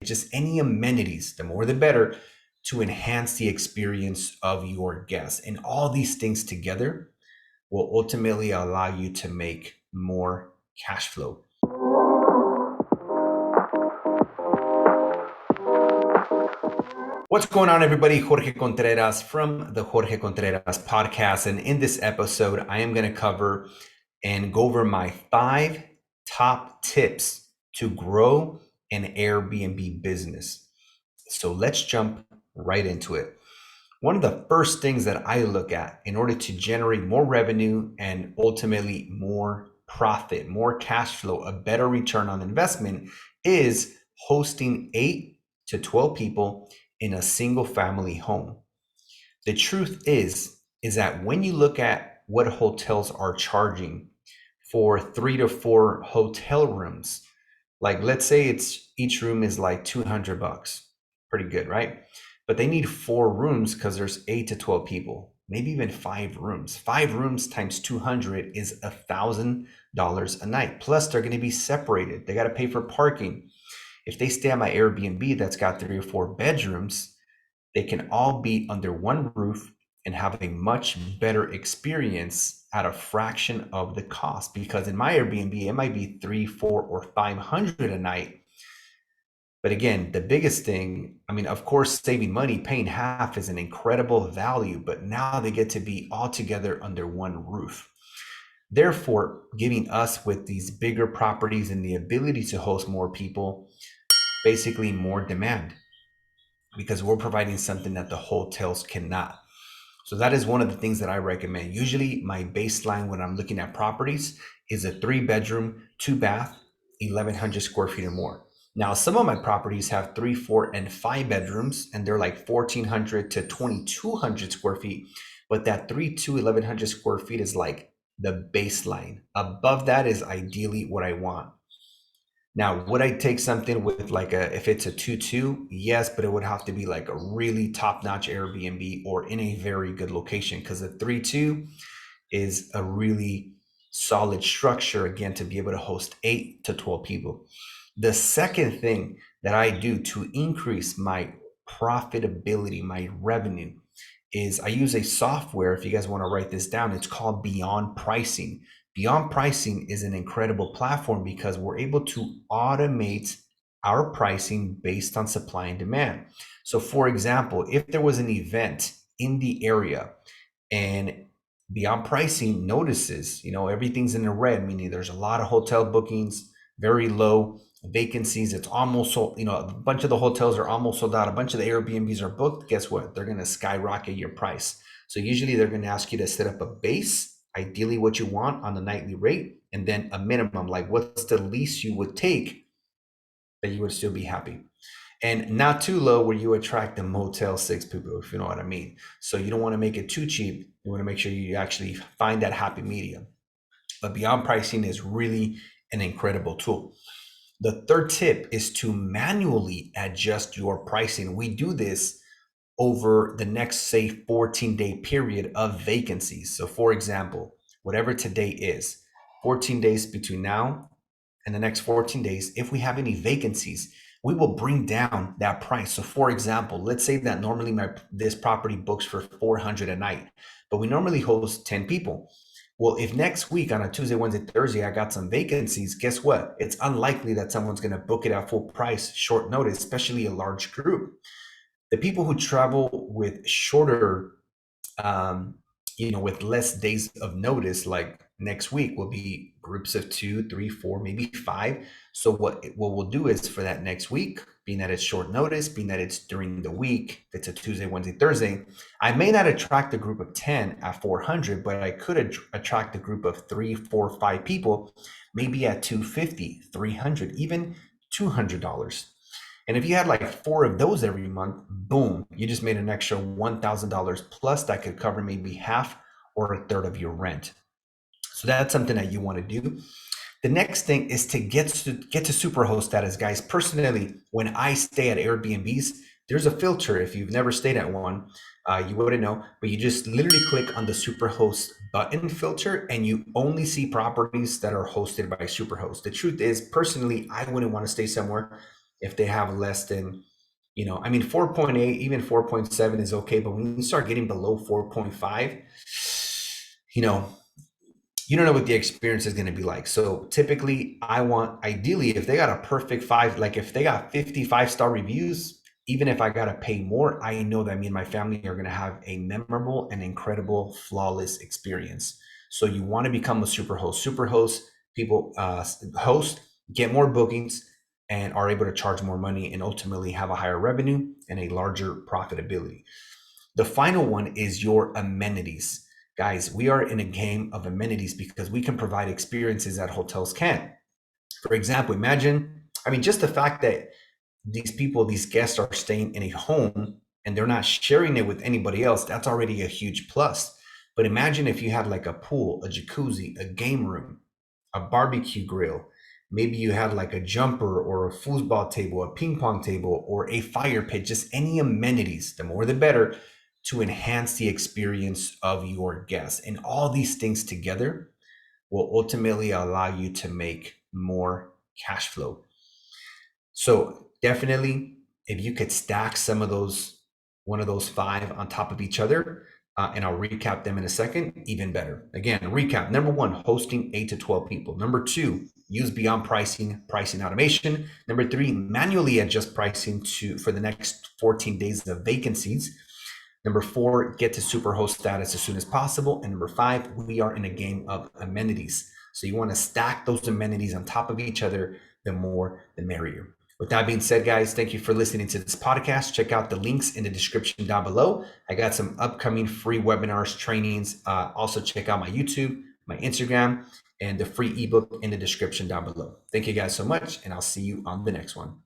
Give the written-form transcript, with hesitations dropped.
just any amenities, the more the better, to enhance the experience of your guests. And all these things together will ultimately allow you to make more cash flow. What's going on, everybody? Jorge Contreras from the Jorge Contreras podcast. And in this episode, I am going to cover and go over my 5 top tips to grow an Airbnb business. So let's jump right into it. One of the first things that I look at in order to generate more revenue and ultimately more profit, more cash flow, a better return on investment is hosting 8 to 12 people in a single family home. The truth is that when you look at what hotels are charging for 3 to 4 hotel rooms, like let's say it's each room is like $200. Pretty good, right? But they need 4 rooms because there's 8 to 12 people, maybe even 5 rooms. 5 rooms times 200 is $1,000 a night. Plus they're going to be separated. They got to pay for parking. If they stay at my Airbnb that's got 3 or 4 bedrooms, they can all be under one roof and have a much better experience at a fraction of the cost. Because in my Airbnb, it might be 3, 4, or 500 a night. But again, the biggest thing, I mean, of course, saving money, paying half is an incredible value, but now they get to be all together under one roof. Therefore, giving us with these bigger properties and the ability to host more people, basically more demand, because we're providing something that the hotels cannot. So that is one of the things that I recommend. Usually my baseline when I'm looking at properties is a 3-bedroom, 2-bath, 1,100 square feet or more. Now, some of my properties have 3, 4, and 5 bedrooms, and they're like 1,400 to 2,200 square feet. But that 3 to 1,100 square feet is like the baseline. Above that is ideally what I want. Now, would I take something with like if it's a 2-2? Yes, but it would have to be like a really top-notch Airbnb or in a very good location, because the 3-2 is a really solid structure, again, to be able to host 8 to 12 people. The second thing that I do to increase my profitability, my revenue, is I use a software. If you guys want to write this down, it's called Beyond Pricing. Beyond Pricing is an incredible platform because we're able to automate our pricing based on supply and demand. So for example, if there was an event in the area and Beyond Pricing notices, everything's in the red, meaning there's a lot of hotel bookings, very low vacancies. It's almost sold, a bunch of the hotels are almost sold out. A bunch of the Airbnbs are booked. Guess what? They're going to skyrocket your price. So usually they're going to ask you to set up a base, ideally what you want on the nightly rate, and then a minimum, like what's the least you would take that you would still be happy. And not too low where you attract the Motel 6 people, if you know what I mean. So you don't want to make it too cheap. You want to make sure you actually find that happy medium. But Beyond Pricing is really an incredible tool. The third tip is to manually adjust your pricing. We do this over the next, say, 14-day period of vacancies. So for example, whatever today is, 14 days between now and the next 14 days, if we have any vacancies, we will bring down that price. So for example, let's say that normally this property books for 400 a night, but we normally host 10 people. Well, if next week on a Tuesday, Wednesday, Thursday, I got some vacancies, guess what? It's unlikely that someone's going to book it at full price, short notice, especially a large group. The people who travel with shorter, with less days of notice, like next week will be groups of 2, 3, 4, maybe 5. So what we'll do is for that next week, being that it's short notice, being that it's during the week, it's a Tuesday, Wednesday, Thursday, I may not attract a group of 10 at 400, but I could attract a group of 3, 4, 5 people, maybe at 250, 300, even $200. And if you had like 4 of those every month, boom, you just made an extra $1,000 plus that could cover maybe half or a third of your rent. So that's something that you want to do. The next thing is to get to superhost status, guys. Personally, when I stay at Airbnbs, there's a filter. If you've never stayed at one, you wouldn't know, but you just literally click on the superhost button filter and you only see properties that are hosted by superhost. The truth is, personally, I wouldn't want to stay somewhere if they have less than, you know, I mean, 4.8, even 4.7 is okay, but when you start getting below 4.5, you know, you don't know what the experience is going to be like. So typically, I want, ideally, if they got a perfect five, like if they got 55-star reviews, even if I got to pay more, I know that me and my family are going to have a memorable and incredible, flawless experience. So you want to become a super host. Super host, people host, get more bookings, and are able to charge more money and ultimately have a higher revenue and a larger profitability. The final one is your amenities. Guys, we are in a game of amenities because we can provide experiences that hotels can't. For example, imagine, I mean, just the fact that these people, these guests are staying in a home and they're not sharing it with anybody else, that's already a huge plus. But imagine if you had like a pool, a jacuzzi, a game room, a barbecue grill. Maybe you had like a jumper or a foosball table, a ping pong table, or a fire pit, just any amenities, the more the better, to enhance the experience of your guests. And all these things together will ultimately allow you to make more cash flow. So definitely, if you could stack some of those, one of those five on top of each other, and I'll recap them in a second, even better. Again, recap. Number one, hosting 8 to 12 people. Number two, use beyond pricing, pricing automation. Number three, manually adjust pricing for the next 14 days of vacancies. Number four, get to superhost status as soon as possible. And number five, we are in a game of amenities. So you want to stack those amenities on top of each other. The more, the merrier. With that being said, guys, thank you for listening to this podcast. Check out the links in the description down below. I got some upcoming free webinars, trainings. Also, check out my YouTube, my Instagram, and the free ebook in the description down below. Thank you guys so much, and I'll see you on the next one.